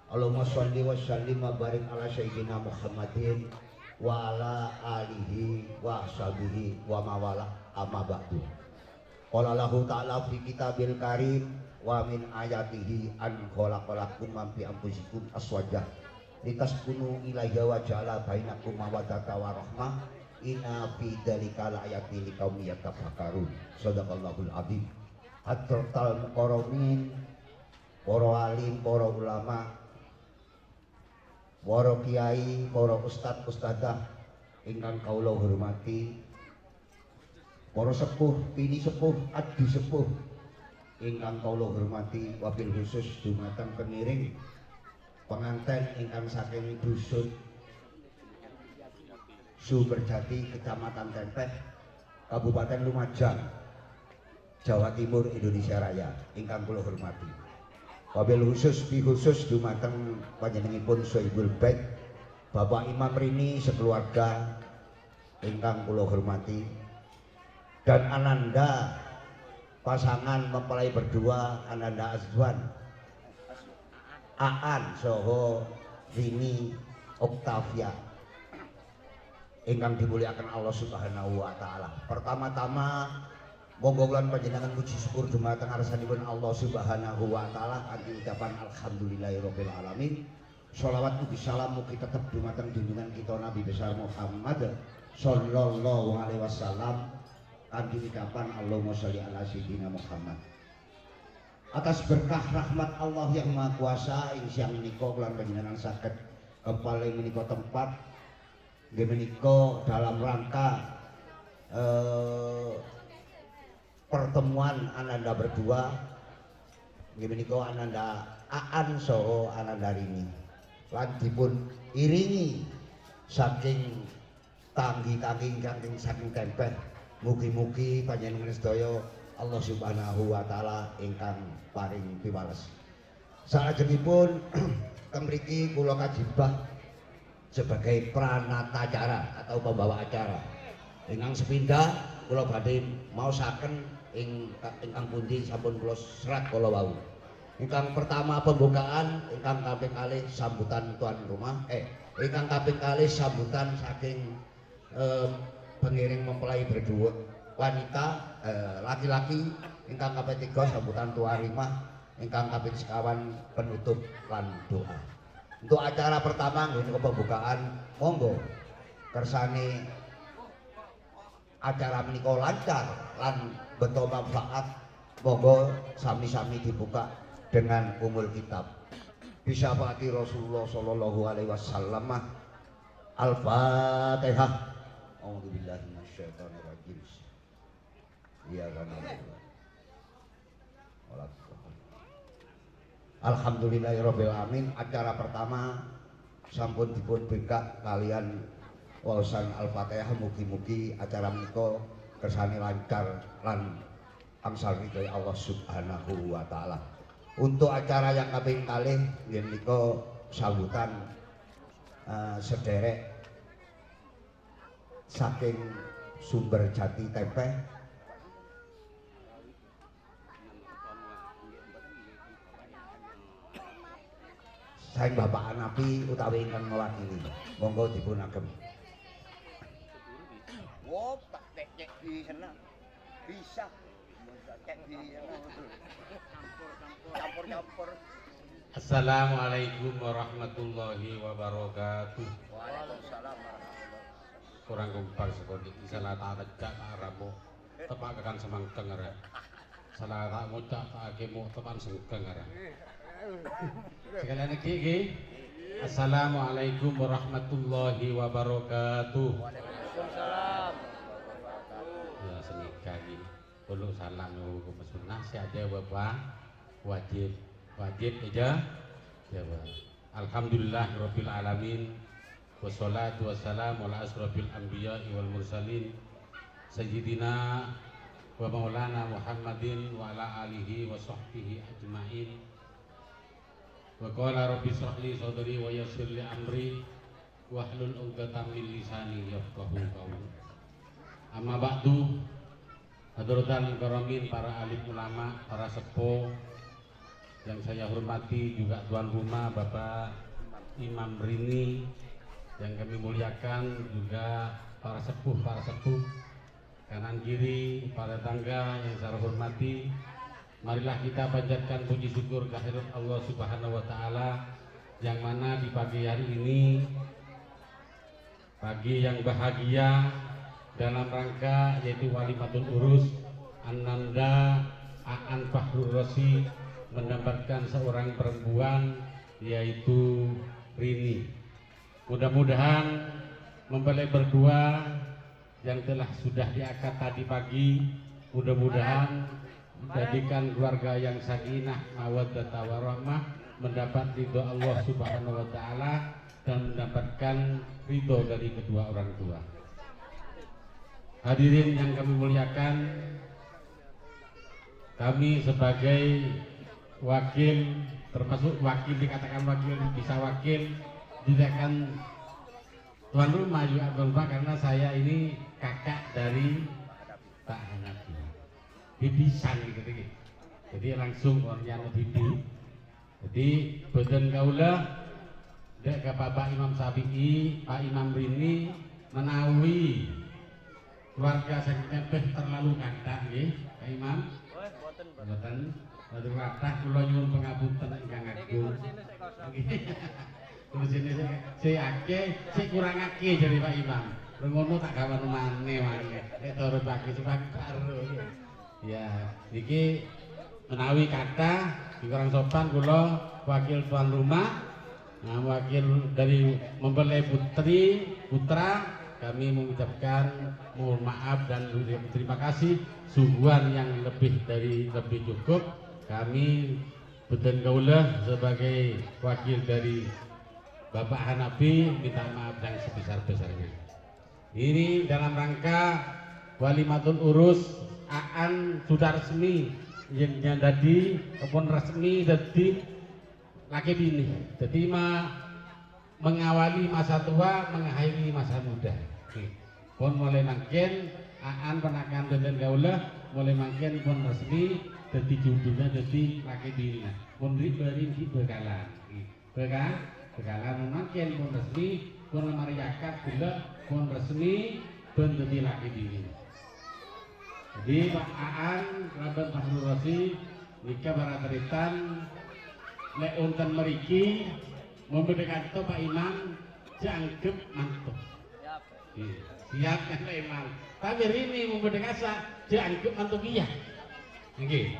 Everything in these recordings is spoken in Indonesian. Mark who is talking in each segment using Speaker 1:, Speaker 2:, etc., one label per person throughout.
Speaker 1: Allahumma sholli wa sallim wa barik ala sayyidina Muhammadin wa ala alihi wa sahbihi wa mawala amma ba'du. Qala lahu ta'ala fi kitabil karim wa min ayatihi an khalaqalakum min anfusikum aswaja litaskunu ilaiha wa ja'ala bainakum mawaddata wa rahmah inna fi dzalika laayatin liqaumin yatafakkarun. Shadaqallahul azim. Hadratal muqarramin, para alim, para ulama, para kiai, para ustad ustadzah ingkang kawula hormati, para sepuh, pini sepuh, adi sepuh ingkang kawula hormati, wabil khusus dumateng peniring penganten ingkang saking dusun Sumberjati, Kecamatan Tempeh, Kabupaten Lumajang, Jawa Timur, Indonesia Raya ingkang kula hormati. Wabil khusus dumateng panjenenganipun Sohibul Bait Bapak Imam Rini sekeluarga ingkang kula hormati, dan ananda pasangan mempelai berdua, Ananda Azwan Aan Soho Rini Oktavia ingkang dimuliakan Allah Subhanahu wa taala. Pertama-tama monggo kula panjenengan puji syukur dumateng ngarsanipun Allah Subhanahu wa taala kanthi ucapan alhamdulillahirabbil alamin. Shalawat ugi salam mugi tetep dumateng junjungan kita Nabi besar Muhammad sallallahu alaihi wasallam kanthi ucapan Allahumma sholli ala sayyidina Muhammad. Atas berkah rahmat Allah yang Maha Kuasa ing siang menika kula panjenengan saged kepale menika tempat nggih menika dalam rangka pertemuan ananda berdua nggih menika Ananda Aan saha Ananda Rini lan dipun iringi saking tanggi-tanggi ingkang saking Tempeh. Mugi-mugi panjenengan sedaya Allah Subhanahu wa taala ingkang paring piwales. Salajengipun teng mriki kula kajibah sebagai pranatacara atau pembawa acara. Ingkang sepindah kula badhe maosaken ingkang pundi sampun kula serat kala wau. Ingkang pertama pembukaan, ingkang kaping kalih sambutan tuan rumah, ingkang kaping kalih sambutan saking pengiring mempelai berdua wanita laki-laki, ingkang kaping tiga sambutan tuan rumah, ingkang kaping sekawan penutup lan doa. Untuk acara pertama nggih pembukaan, monggo kersane acara menika lancar lan beto manfaat, monggo sami-sami dibuka dengan umul kitab bisyafaati Rasulullah sallallahu alaihi wasallam. Al-Fatihah. A'udzubillahi minasyaitonir rajim. Ya Alhamdulillahirabbil alamin. Acara pertama sampun dipun bekak kalian waosan Al-Fatihah. Mugi-mugi acara menika kersane lancar lan angsal ridho Allah Subhanahu wa taala. Untuk acara yang kaping kalih nggih menika sambutan sederek saking Sumberjati Tempeh. Saing Bapak Anapi utawi ingkang mewakili, monggo dipun agem.
Speaker 2: Wo tak cek di sana bisa cek di sana campur.
Speaker 3: Assalamualaikum warahmatullahi wabarakatuh.
Speaker 2: Waalaikumsalam warahmatullahi.
Speaker 3: Kurang kumpar sekondi salah tak tegak aramu tepak kekan semangkeng ara. Salah tak mucak tak akemu tepan sengkeng ara. Sekalian iki Assalamualaikum warahmatullahi wabarakatuh.
Speaker 2: Waalaikumsalam.
Speaker 3: Ya senika iki perlu salam hukum sunnah saja Bapak wajib aja ya Pak. Alhamdulillahirabbil alamin wassalatu wassalamu ala asrofil anbiya'i wal mursalin sayyidina wa maulana Muhammadin wa ala alihi wa sahbihi ajma'in. Wa qala rabbi shrah li sadri wa yassir li amri wahlul 'uqdatam min lisani yafqahu qawli. Amma ba'du. Hadratal karamin, para alim ulama, para sepuh yang saya hormati juga tuan rumah Bapak Imam Rini, yang kami muliakan juga para sepuh kanan kiri, para tangga yang saya hormati. Marilah kita panjatkan puji syukur kehadirat Allah Subhanahu wa taala, yang mana di pagi hari ini, pagi yang bahagia dalam rangka yaitu Walimatul Urus Ananda Aan Fahrur Rosi mendapatkan seorang perempuan yaitu Rini. Mudah-mudahan mempelai berdua yang telah sudah diakad tadi pagi, mudah-mudahan menjadikan keluarga yang sakinah mawaddah warahmah, mendapat ridho Allah Subhanahu wa taala dan mendapatkan ridho dari kedua orang tua. Hadirin yang kami muliakan, kami sebagai wakil, termasuk wakil, dikatakan wakil, bisa wakil, dikatakan tuan rumah juga tuan rumah, karena saya ini kakak dari Pak Hanafi, bibisan gitu. Jadi langsung orangnya bibi. Jadi badan kaula dek ke Bapak Imam Syafi'i, Pak Imam Rini menawi keluarga saya terlalu kata nggih, Pak Imam. Mboten Lalu kathah kula nyuwun pangapunten ingkang agung. Kursine sik akeh, sik kurang akeh jare Pak Imam. Ngono tak gawan maneh wae. Nek turun pagi karo. Ya, iki menawi kathah kurang sopan kula wakil tuan rumah, wakil dari mempelai putra, kami mengucapkan mohon maaf dan terima kasih. Sungguhan yang lebih cukup. Kami beten kaulah sebagai wakil dari Bapak Hanafi minta maaf yang sebesar-besarnya. Ini dalam rangka Walimatul Urus Aan sudah resmi yang jadi ataupun resmi jadi laki bini. Jadi mengawali masa tua, mengakhiri masa muda. Pun mulai mangken Aan penakan dan kaulah mulai mangken pun resmi jadi judulnya jadi laki bini. Pun diberi bekalan. Bekalan mangken pun resmi pun mariakat gula pun resmi pun jadi laki bini. Jadi Pak Aan Rabat Fahrur Rosi nikah barataritan lek unten meriki memberikan itu Pak Imam dianggap mantuk. Siap kan Pak Imam. Tapi ini memberikan dianggap mantuk iya. Nggih.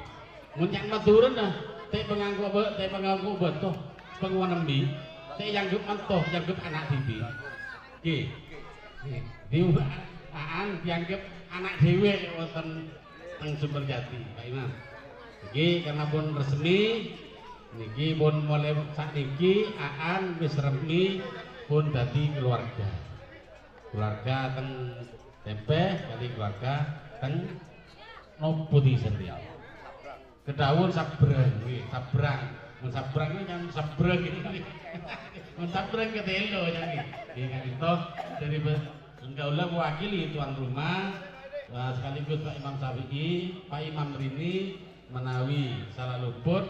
Speaker 3: Mun yang maturun dah teh penganggu beto penguanembi teh dianggap mantuk, dianggap anak bibi. Nggih. Di Aan dianggap anak dewe wonten teng Sumberjati Pak Imam. Iki karena pun resmi niki pun mulai sakniki Aan wis resmi pun dadi keluarga. Keluarga teng Tempe kali keluarga teng Nopo di Serial. Kedawun sabrang nggih, sabrang. Mun sabrang iki kan sabrang iki. Mun sabrang ketelo jadi. Nggih kan itu dari Engkaulah mewakili tuan rumah sekaligus Pak Imam Syafi'i, Pak Imam Rini menawi salah luput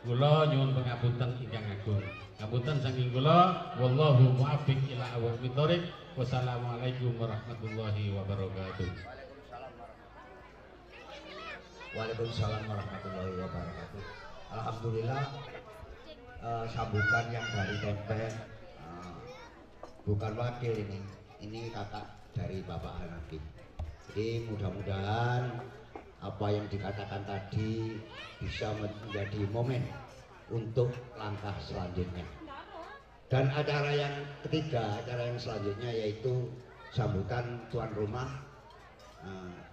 Speaker 3: kula nyuwun pangapunten ingkang agung. Ngapunten saking kula, wallahu muwaffiq ila aqwamit thoriq. Wassalamualaikum warahmatullahi wabarakatuh.
Speaker 1: Waalaikumsalam warahmatullahi wabarakatuh. Alhamdulillah sambutan yang dari Tempe bukan wakil ini kakak dari Bapak Hanafi. Jadi mudah-mudahan apa yang dikatakan tadi bisa menjadi momen untuk langkah selanjutnya. Dan acara yang ketiga, acara yang selanjutnya yaitu sambutan tuan rumah.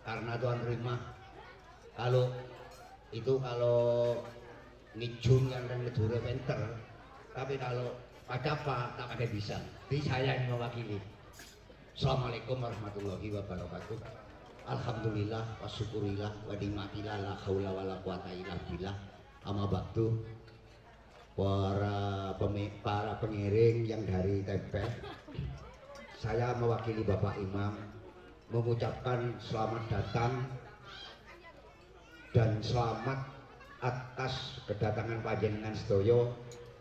Speaker 1: Karena tuan rumah kalau ngijung yang ngedure penter, tapi kalau apa tak pakai bisa. Jadi saya yang mewakili. Assalamualaikum warahmatullahi wabarakatuh. Alhamdulillah wa syukurillah wa nikmatillah la haula wala quwata illa billah. Amma ba'du. Para pengiring yang dari Tempe, saya mewakili Bapak Imam mengucapkan selamat datang dan selamat atas kedatangan panjenengan sedaya,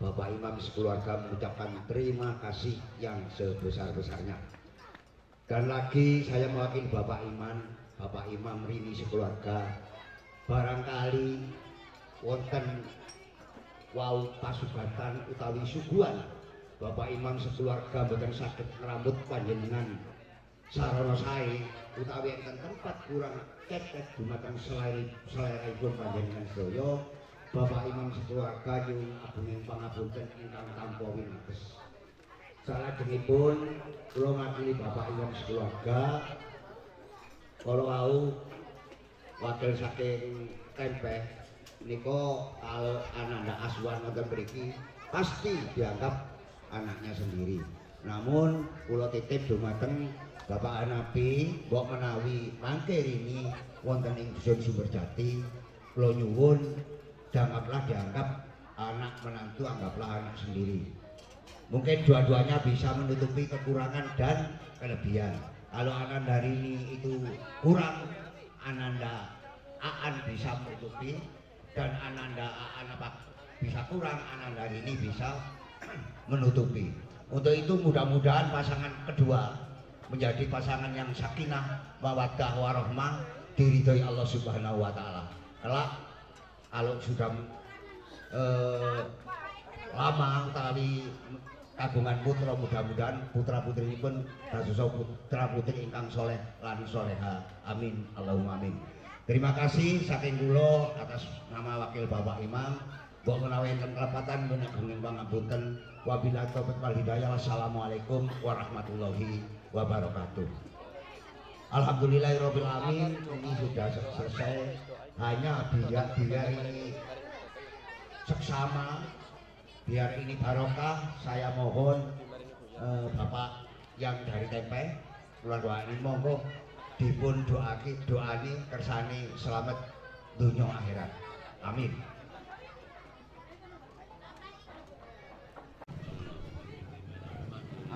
Speaker 1: Bapak Imam sekeluarga mengucapkan terima kasih yang sebesar-besarnya. Dan lagi saya mewakili Bapak Imam Rini sekeluarga, barangkali wonten wau pasugatan utawi suguhan Bapak Imam sekeluarga boten saged ngrambut panjenengan sarana sae utawi enten tempat kurang cecek dumateng seleraipun panjenengan sedaya, Bapak Imam sekeluarga nyuwun agunging pangapunten ingkang tanpa winates. Salajengipun kula makili Bapak Imam sekeluarga kala wau wakil saking Tempeh niko kalau Ananda Aswan wonten mriki pasti dianggap anaknya sendiri. Namun kula titip dumateng Bapak Anapi mbok menawi mangke rini wonten ing dusun Sumberjati, kula nyuwun janganlah dianggap anak menantu, anggaplah anak sendiri. Mungkin dua-duanya bisa menutupi kekurangan dan kelebihan. Kalau Ananda Rini itu kurang, Ananda Aan bisa menutupi, dan Ananda Aan bisa kurang, Ananda Rini bisa menutupi. Untuk itu mudah-mudahan pasangan kedua menjadi pasangan yang sakinah, mawaddah, warahmah, diridhoi Allah Subhanahu wa taala. Kalau sudah lama utawi kagungan putra, mudah-mudahan putra-putri pun dados putra-putri ingkang soleh lan soleha. Amin Allahumma amin. Terima kasih saking kula atas nama wakil Bapak Imam. Mbok menawi enten kelepatan menagunging pangapunten. Wabillahi taufiq wal hidayah. Wassalamualaikum warahmatullahi wabarakatuh. Alhamdulillahirabbil alamin. Ini sudah selesai. Hanya biar ini seksama, biar ini barokah, saya mohon Bapak yang dari Tempeh kula doakan monggo dipun doani kersane selamat dunya akhirat. Amin.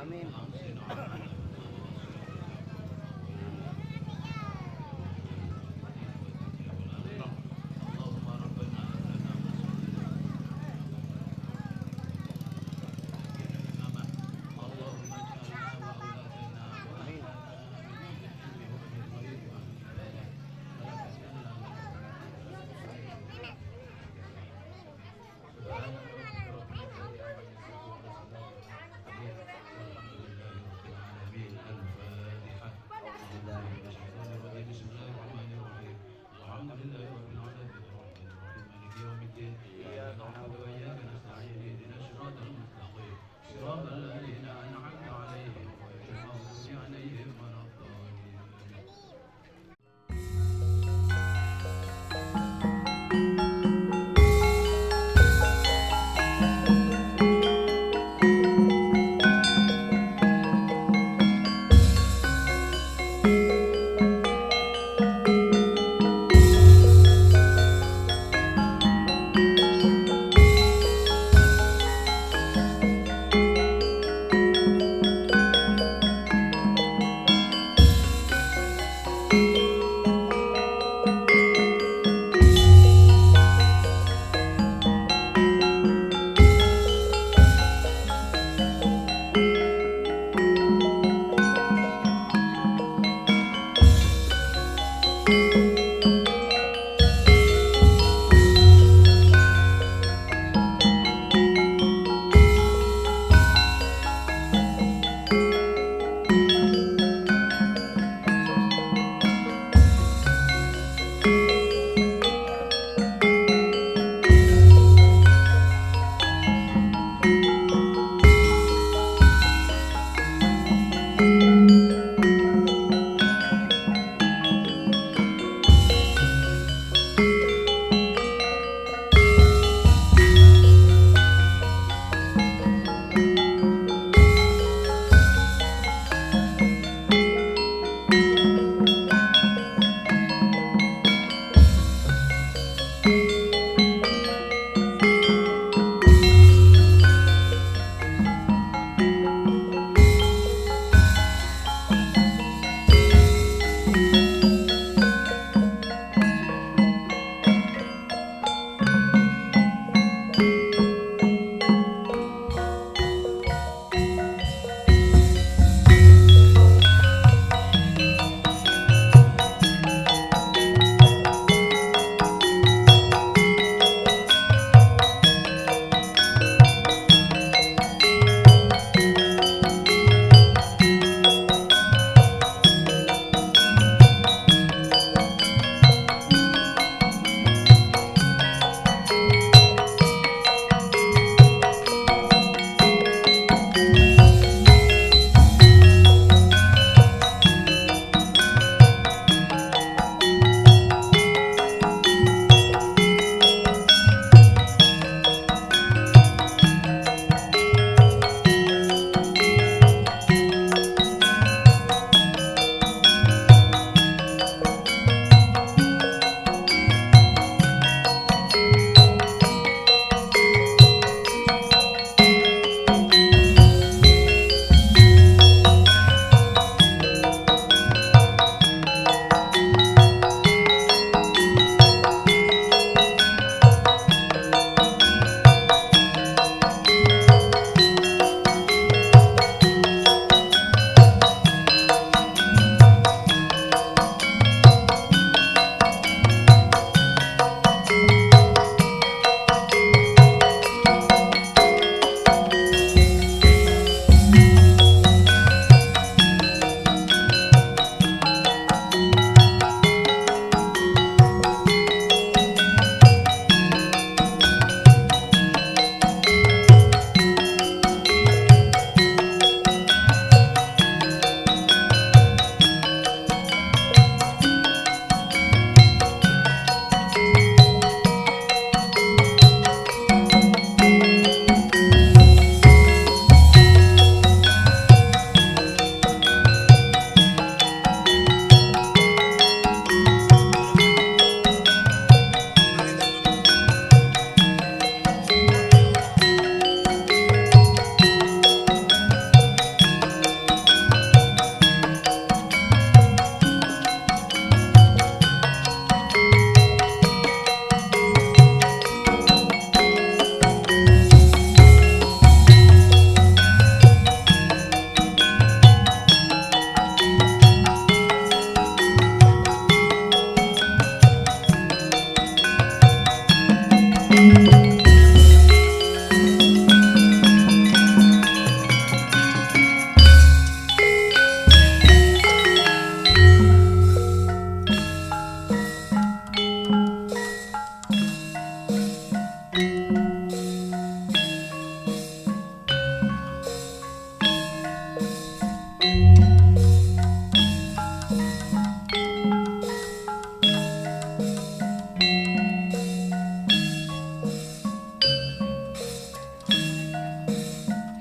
Speaker 2: Amin.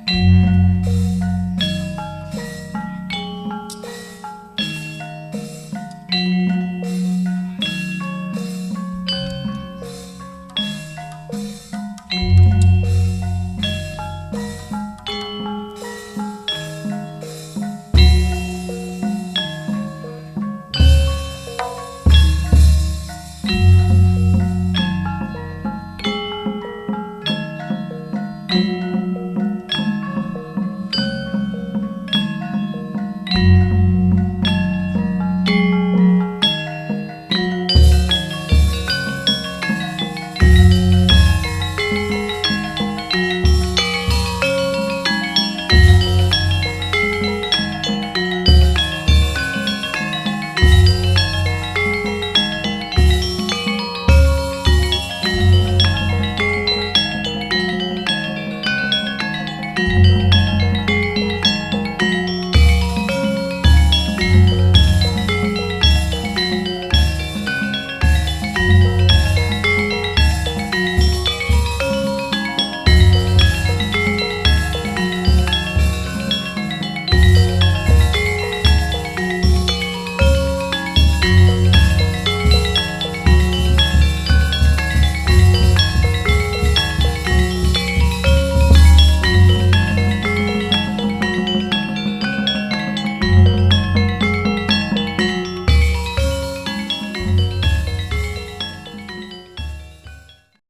Speaker 4: Thank